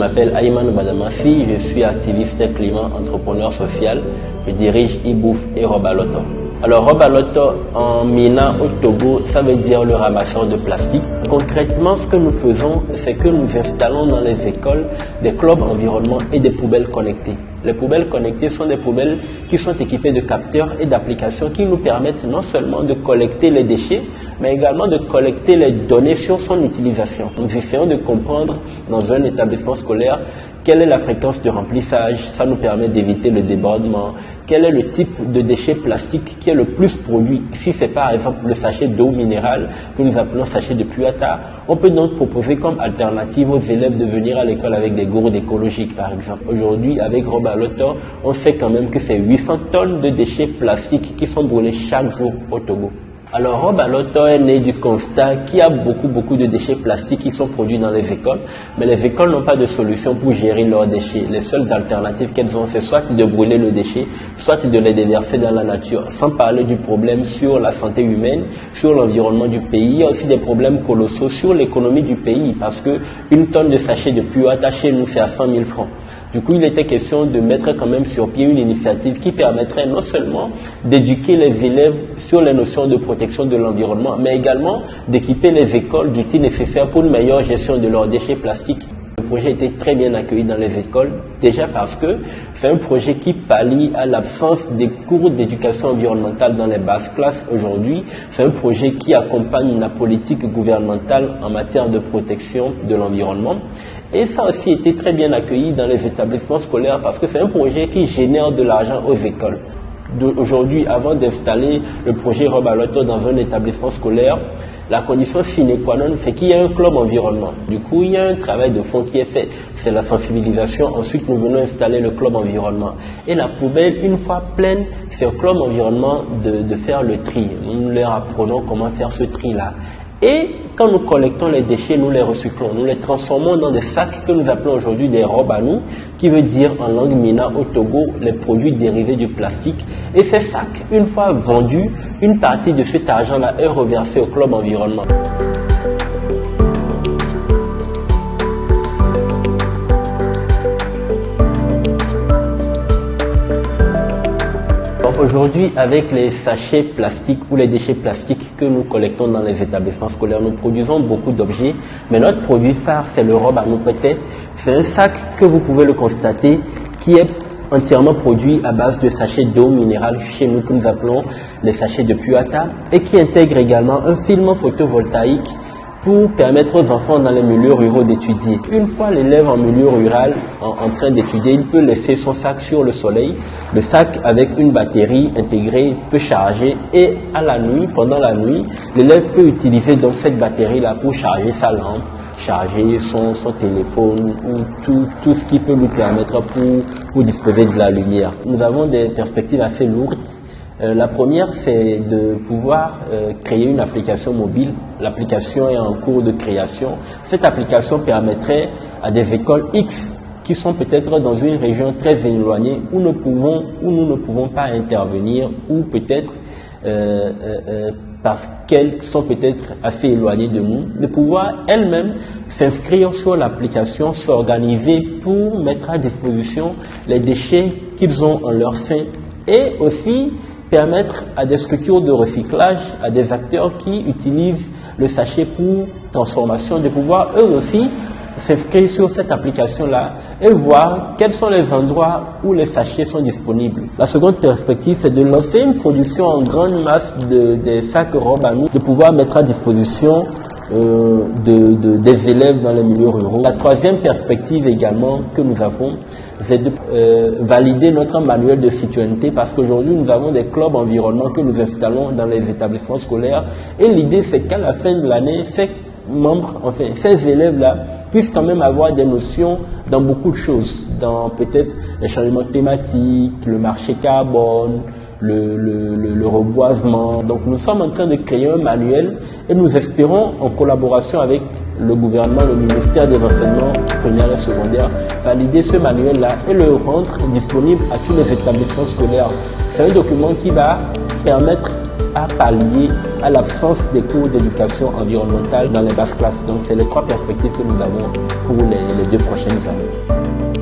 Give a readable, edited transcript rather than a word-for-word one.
m'appelle Ayman Badamafi, je suis activiste climat, entrepreneur social. Je dirige Ibouf et Robaloto. Alors Robaloto en Mina au Togo, ça veut dire le ramasseur de plastique. Concrètement, ce que nous faisons, c'est que nous installons dans les écoles des clubs environnement et des poubelles connectées. Les poubelles connectées sont des poubelles qui sont équipées de capteurs et d'applications qui nous permettent non seulement de collecter les déchets, mais également de collecter les données sur son utilisation. Nous essayons de comprendre dans un établissement scolaire quelle est la fréquence de remplissage, ça nous permet d'éviter le débordement. Quel est le type de déchet plastique qui est le plus produit? Si c'est par exemple le sachet d'eau minérale que nous appelons sachet de Puata, on peut donc proposer comme alternative aux élèves de venir à l'école avec des gourdes écologiques par exemple. Aujourd'hui, avec Robaloto, on sait quand même que c'est 800 tonnes de déchets plastiques qui sont brûlés chaque jour au Togo. Alors Robaloto est né du constat qu'il y a beaucoup de déchets plastiques qui sont produits dans les écoles, mais les écoles n'ont pas de solution pour gérer leurs déchets. Les seules alternatives qu'elles ont, c'est soit de brûler le déchet, soit de les déverser dans la nature. Sans parler du problème sur la santé humaine, sur l'environnement du pays, il y a aussi des problèmes colossaux sur l'économie du pays, parce que une tonne de sachets de Puata chez nous, c'est à 100 000 francs. Du coup, il était question de mettre quand même sur pied une initiative qui permettrait non seulement d'éduquer les élèves sur les notions de protection de l'environnement, mais également d'équiper les écoles d'outils nécessaires pour une meilleure gestion de leurs déchets plastiques. Le projet a été très bien accueilli dans les écoles, déjà parce que c'est un projet qui pallie à l'absence des cours d'éducation environnementale dans les basses classes aujourd'hui. C'est un projet qui accompagne la politique gouvernementale en matière de protection de l'environnement. Et ça a aussi été très bien accueilli dans les établissements scolaires parce que c'est un projet qui génère de l'argent aux écoles. Aujourd'hui, avant d'installer le projet Robaloto dans un établissement scolaire, la condition sine qua non, c'est qu'il y ait un club environnement. Du coup, il y a un travail de fond qui est fait. C'est la sensibilisation. Ensuite, nous venons installer le club environnement. Et la poubelle, une fois pleine, c'est au club environnement de faire le tri. Nous leur apprenons comment faire ce tri-là. Et quand nous collectons les déchets, nous les recyclons, nous les transformons dans des sacs que nous appelons aujourd'hui des robes à nous, qui veut dire en langue mina au Togo, les produits dérivés du plastique. Et ces sacs, une fois vendus, une partie de cet argent-là est reversée au club environnement. Aujourd'hui, avec les sachets plastiques ou les déchets plastiques que nous collectons dans les établissements scolaires, nous produisons beaucoup d'objets, mais notre produit phare, c'est le robe à nous peut-être. C'est un sac que vous pouvez le constater qui est entièrement produit à base de sachets d'eau minérale chez nous que nous appelons les sachets de Puata et qui intègre également un film photovoltaïque pour permettre aux enfants dans les milieux ruraux d'étudier. Une fois l'élève en milieu rural en train d'étudier, il peut laisser son sac sur le soleil. Le sac avec une batterie intégrée peut charger et à la nuit, pendant la nuit, l'élève peut utiliser donc cette batterie-là pour charger sa lampe, charger son téléphone ou tout ce qui peut lui permettre pour disposer de la lumière. Nous avons des perspectives assez lourdes. La première, c'est de pouvoir créer une application mobile. L'application est en cours de création. Cette application permettrait à des écoles X qui sont peut-être dans une région très éloignée où nous ne pouvons pas intervenir ou peut-être parce qu'elles sont peut-être assez éloignées de nous, de pouvoir elles-mêmes s'inscrire sur l'application, s'organiser pour mettre à disposition les déchets qu'ils ont en leur sein et aussi permettre à des structures de recyclage, à des acteurs qui utilisent le sachet pour transformation, de pouvoir eux aussi s'inscrire sur cette application-là et voir quels sont les endroits où les sachets sont disponibles. La seconde perspective, c'est de lancer une production en grande masse des sacs robes à nous, de pouvoir mettre à disposition des élèves dans les milieux ruraux. La troisième perspective également que nous avons, c'est de valider notre manuel de citoyenneté parce qu'aujourd'hui nous avons des clubs environnement que nous installons dans les établissements scolaires et l'idée c'est qu'à la fin de l'année, ces élèves-là puissent quand même avoir des notions dans beaucoup de choses, dans peut-être les changements climatiques, le marché carbone, le reboisement. Donc nous sommes en train de créer un manuel et nous espérons, en collaboration avec le gouvernement, le ministère des enseignements primaires et secondaires, valider ce manuel-là et le rendre disponible à tous les établissements scolaires. C'est un document qui va permettre à pallier à l'absence des cours d'éducation environnementale dans les basses classes. Donc, c'est les trois perspectives que nous avons pour les 2 prochaines années.